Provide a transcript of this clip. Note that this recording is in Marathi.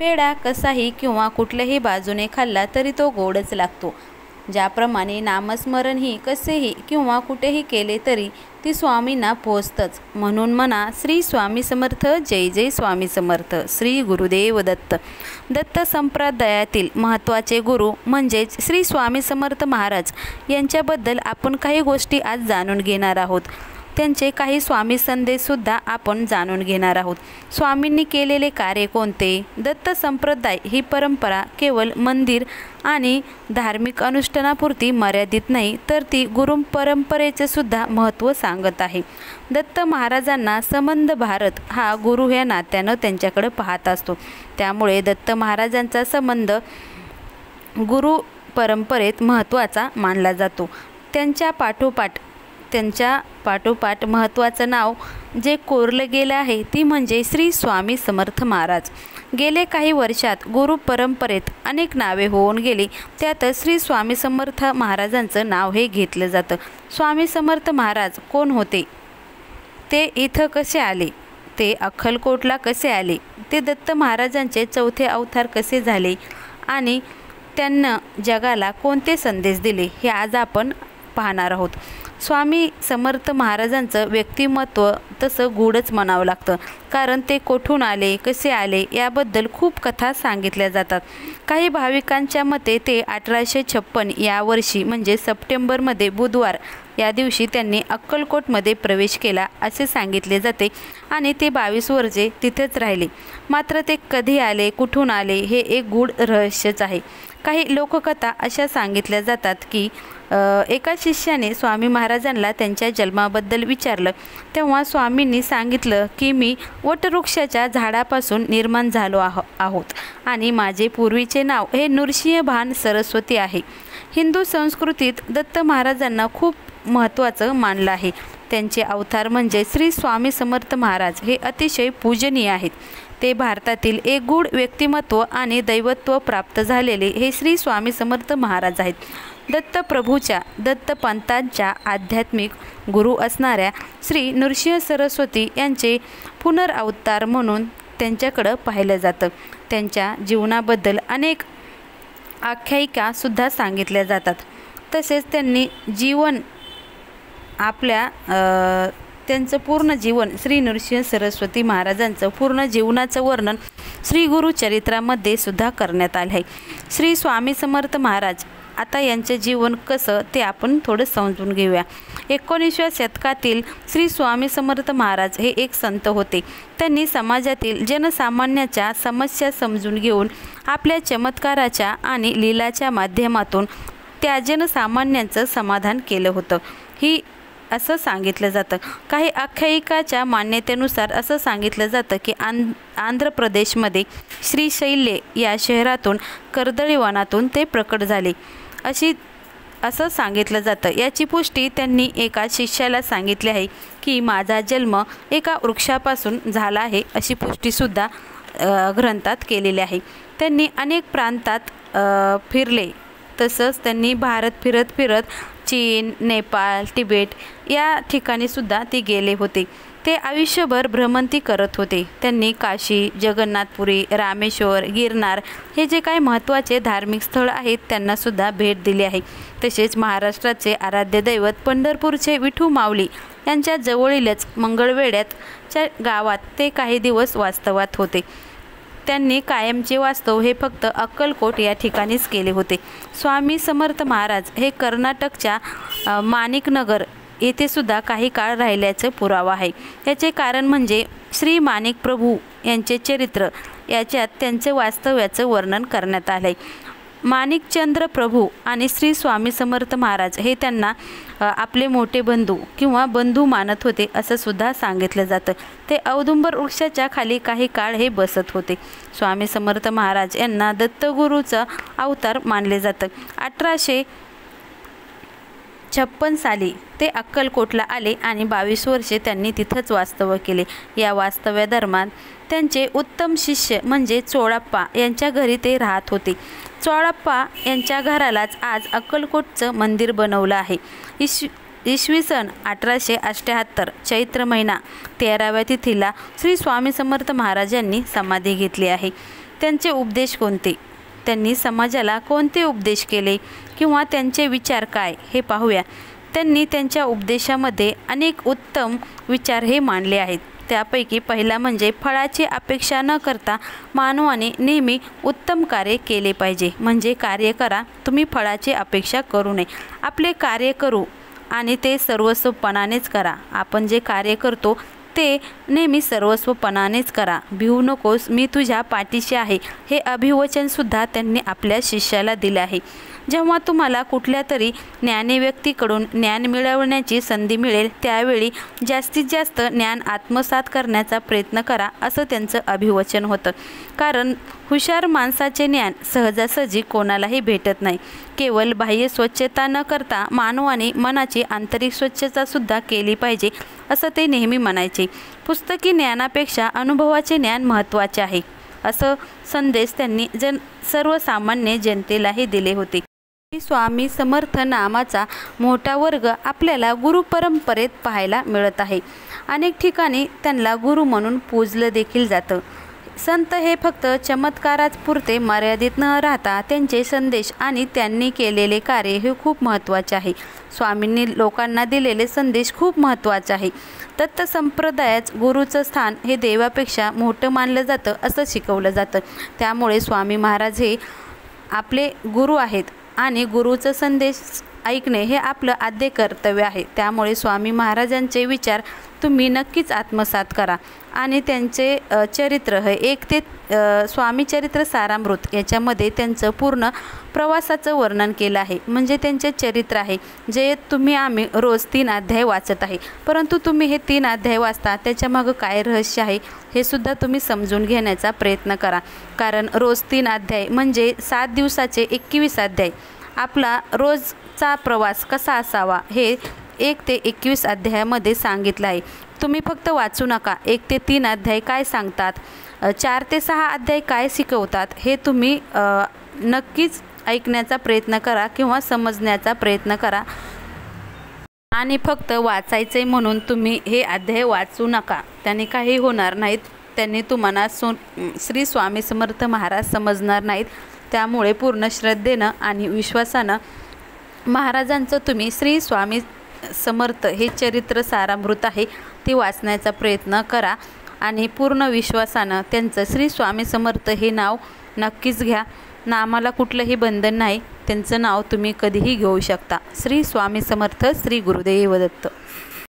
पेढा कसाही किंवा कुठल्याही बाजूने खाल्ला तरी तो गोडच लागतो. ज्याप्रमाणे नामस्मरणही कसेही किंवा कुठेही केले तरी ती स्वामींना पोहोचतंच. म्हणून म्हणा श्री स्वामी समर्थ, जय जय स्वामी समर्थ. श्री गुरुदेव दत्त. दत्त संप्रदायातील महत्त्वाचे गुरु म्हणजेच श्री स्वामी समर्थ महाराज यांच्याबद्दल आपण काही गोष्टी आज जाणून घेणार आहोत. त्यांचे काही स्वामी संदेशसुद्धा आपण जाणून घेणार आहोत. स्वामींनी केलेले कार्य कोणते? दत्त संप्रदाय ही परंपरा केवळ मंदिर आणि धार्मिक अनुष्ठानापुरती मर्यादित नाही, तर ती गुरु परंपरेचे सुद्धा महत्त्व सांगत आहे. दत्त महाराजांना संबंध भारत हा गुरु ह्या नात्यानं त्यांच्याकडे पाहत असतो. त्यामुळे दत्त महाराजांचा संबंध गुरु परंपरेत महत्त्वाचा मानला जातो. त्यांच्या पाठोपाठ महत्त्वाचं नाव जे कोरलं गेलं आहे ती म्हणजे श्री स्वामी समर्थ महाराज. गेले काही वर्षात गुरु परंपरेत अनेक नावे होऊन गेली, त्यात श्री स्वामी समर्थ महाराजांचं नाव हे घेतलं जातं. स्वामी समर्थ महाराज कोण होते? ते इथं कसे आले? ते अक्कलकोटला कसे आले? ते दत्त महाराजांचे चौथे अवतार कसे झाले? आणि त्यांना जगाला कोणते संदेश दिले हे आज आपण पाहणार आहोत. स्वामी समर्थ महाराजांचं व्यक्तिमत्व तसं गूढच म्हणावं लागतं, कारण ते कोठून आले, कसे आले याबद्दल खूप कथा सांगितल्या जातात. काही भाविकांच्या मते ते 1856 या वर्षी म्हणजे सप्टेंबरमध्ये बुधवार या दिवशी त्यांनी अक्कलकोटमध्ये प्रवेश केला असे सांगितले जाते आणि ते 22 वर्षे तिथेच राहिले. मात्र ते कधी आले, कुठून आले हे एक गूढ रहस्यच आहे. काही लोककथा अशा सांगितल्या जातात की एका शिष्याने स्वामी महाराजांना त्यांच्या जन्माबद्दल विचारलं, तेव्हा स्वामींनी सांगितलं की मी वटवृक्षाच्या झाडापासून निर्माण झालो आहोत आणि माझे पूर्वीचे नाव हे नृसिंह भान सरस्वती आहे. हिंदू संस्कृतीत दत्त महाराजांना खूप महत्त्वाचं मानलं आहे. त्यांचे अवतार म्हणजे श्री स्वामी समर्थ महाराज हे अतिशय पूजनीय आहेत. ते भारतातील एक गूढ व्यक्तिमत्व आणि दैवत्व प्राप्त झालेले हे श्री स्वामी समर्थ महाराज आहेत. दत्तप्रभूच्या दत्तपंथांच्या आध्यात्मिक गुरु असणाऱ्या श्री नृसिंह सरस्वती यांचे पुनरावतार म्हणून त्यांच्याकडं पाहिलं जातं. त्यांच्या जीवनाबद्दल अनेक आख्यायिकासुद्धा सांगितल्या जातात. तसेच त्यांनी त्यांचं पूर्ण जीवन श्री नृसिंह सरस्वती महाराजांचं पूर्ण जीवनाचं वर्णन श्री गुरुचरित्रामध्ये सुद्धा करण्यात आलं आहे. श्री स्वामी समर्थ महाराज आता यांचे जीवन कसं ते आपण थोडं समजून घेऊया. 19व्या शतकातील श्री स्वामी समर्थ महाराज हे एक संत होते. त्यांनी समाजातील जनसामान्याच्या समस्या समजून घेऊन आपल्या चमत्काराच्या आणि लीलाच्या माध्यमातून त्या जनसामान्यांचं समाधान केलं होतं ही असं सांगितलं जातं. काही आख्यायिकाच्या मान्यतेनुसार असं सांगितलं जातं की आंध्र प्रदेशमध्ये श्रीशैल्य या शहरातून कर्दळीवनातून ते प्रकट झाले असं सांगितलं जातं. याची पुष्टी त्यांनी एका शिष्याला सांगितली आहे की माझा जन्म एका वृक्षापासून झाला आहे अशी पुष्टीसुद्धा ग्रंथात केलेली आहे. त्यांनी अनेक प्रांतात फिरले. तसंच त्यांनी भारत फिरत चीन, नेपाळ, तिबेट या ठिकाणीसुद्धा ते गेले होते. ते आयुष्यभर भ्रमंती करत होते. त्यांनी काशी, जगन्नाथपुरी, रामेश्वर, गिरनार हे जे काही महत्त्वाचे धार्मिक स्थळ आहेत त्यांनासुद्धा भेट दिली आहे. तसेच महाराष्ट्राचे आराध्य दैवत पंढरपूरचे विठू माऊली यांच्या जवळीलच मंगळवेढ्याच्या गावात ते काही दिवस वास्तवात होते. त्यांनी कायमचे वास्तव हे फक्त अक्कलकोट या ठिकाणीच केले होते. स्वामी समर्थ महाराज हे कर्नाटकच्या माणिकनगर येथे सुद्धा काही काळ राहिल्याचं पुरावा आहे. याचे कारण म्हणजे श्री माणिक प्रभू यांचे चरित्र याच्यात त्यांचे वास्तव्याचं वर्णन करण्यात आलं आहे. माणिकचंद्र प्रभू आणि श्री स्वामी समर्थ महाराज हे त्यांना आपले मोठे बंधू किंवा बंधू मानत होते असं सुद्धा सांगितलं जातं. ते औदुंबर वृक्षाच्या खाली काही काळ हे बसत होते. स्वामी समर्थ महाराज यांना दत्तगुरूचा अवतार मानले जातं. 1856 साली ते अक्कलकोटला आले आणि 22 वर्षे त्यांनी तिथंच वास्तव्य केले. या वास्तव्यादरम्यान त्यांचे उत्तम शिष्य म्हणजे चोळप्पा यांच्या घरी ते राहत होते. चोळप्पा यांच्या घरालाच आज अक्कलकोटचं मंदिर बनवलं आहे. इसवी सन 1878 चैत्र महिना 13व्या तिथीला श्री स्वामी समर्थ महाराजांनी समाधी घेतली आहे. त्यांचे उपदेश कोणते, त्यांनी समाजाला कोणते उपदेश केले किंवा त्यांचे विचार काय हे पाहूया. त्यांनी त्यांच्या उपदेशामध्ये अनेक उत्तम विचार हे मांडले आहेत. त्यापैकी पहिला म्हणजे फळाची अपेक्षा न करता मानवाने नेहमी उत्तम कार्य केले पाहिजे. म्हणजे कार्य करा, तुम्ही फळाची अपेक्षा करू नये. आपले कार्य करू आणि ते सर्वस्वपणानेच करा. आपण जे कार्य करतो ते नेहमी सर्वस्वपणानेच करा. भिवू नकोस, मी तुझ्या पाठीशी आहे, हे अभिवचनसुद्धा त्यांनी आपल्या शिष्याला दिले आहे. जेव्हा तुम्हाला कुठल्या तरी ज्ञानी व्यक्तीकडून ज्ञान मिळवण्याची संधी मिळेल त्यावेळी जास्तीत जास्त ज्ञान आत्मसात करण्याचा प्रयत्न करा, असं त्यांचं अभिवचन होतं. कारण हुशार माणसाचे ज्ञान सहजासहजी कोणालाही भेटत नाही. केवळ बाह्य स्वच्छता न करता मानवाने मनाची आंतरिक स्वच्छतासुद्धा केली पाहिजे, असं ते नेहमी म्हणायचे. पुस्तकी ज्ञानापेक्षा अनुभवाचे ज्ञान महत्त्वाचे आहे, असं संदेश त्यांनी सर्वसामान्य जनतेलाही दिले होते. स्वामी समर्थ नामाचा मोठा वर्ग आपल्याला गुरुपरंपरेत पाहायला मिळत आहे. अनेक ठिकाणी त्यांना गुरु म्हणून पूजलं देखील जातं. संत हे फक्त चमत्काराच पुरते मर्यादित न राहता त्यांचे संदेश आणि त्यांनी केलेले कार्य हे खूप महत्त्वाचे आहे. स्वामींनी लोकांना दिलेले संदेश खूप महत्त्वाचे आहे. दत्त संप्रदायात गुरुचं स्थान हे देवापेक्षा मोठं मानलं जातं असं शिकवलं जातं. त्यामुळे स्वामी महाराज हे आपले गुरु आहेत आणि गुरुचा संदेश ऐकणे हे आपलं आद्य कर्तव्य आहे. त्यामुळे स्वामी महाराजांचे विचार तुम्ही नक्कीच आत्मसात करा आणि त्यांचे चरित्र हे एक ते स्वामी चरित्र सारामृत याच्यामध्ये त्यांचं पूर्ण प्रवासाचं वर्णन केलं आहे. म्हणजे त्यांचे चरित्र आहे जे आम्ही रोज 3 अध्याय वाचत आहे. परंतु तुम्ही हे 3 अध्याय वाचता त्याच्यामागं काय रहस्य आहे हे सुद्धा तुम्ही समजून घेण्याचा प्रयत्न करा. कारण रोज 3 अध्याय म्हणजे 7 दिवसाचे 21 अध्याय. आपला रोजचा प्रवास कसा असावा हे 1 ते 21 अध्यायामध्ये सांगितलं आहे. तुम्ही फक्त वाचू नका. 1 ते 3 अध्याय काय सांगतात, 4 ते 6 अध्याय काय शिकवतात हे तुम्ही नक्कीच ऐकण्याचा प्रयत्न करा किंवा समजण्याचा प्रयत्न करा. आणि फक्त वाचायचे म्हणून तुम्ही हे अध्याय वाचू नका, त्याने काही होणार नाहीत. त्यांनी तुम्हाला श्री स्वामी समर्थ महाराज समजणार नाहीत. त्यामुळे पूर्ण श्रद्धेनं आणि विश्वासानं महाराजांचं तुम्ही श्री स्वामी समर्थ हे चरित्र सारामृत आहे ते वाचण्याचा प्रयत्न करा आणि पूर्ण विश्वासानं त्यांचं श्री स्वामी समर्थ हे नाव नक्कीच घ्या. नामाला कुठलंही बंधन नाही, त्यांचं नाव तुम्ही कधीही घेऊ शकता. श्री स्वामी समर्थ. श्री गुरुदेव दत्त.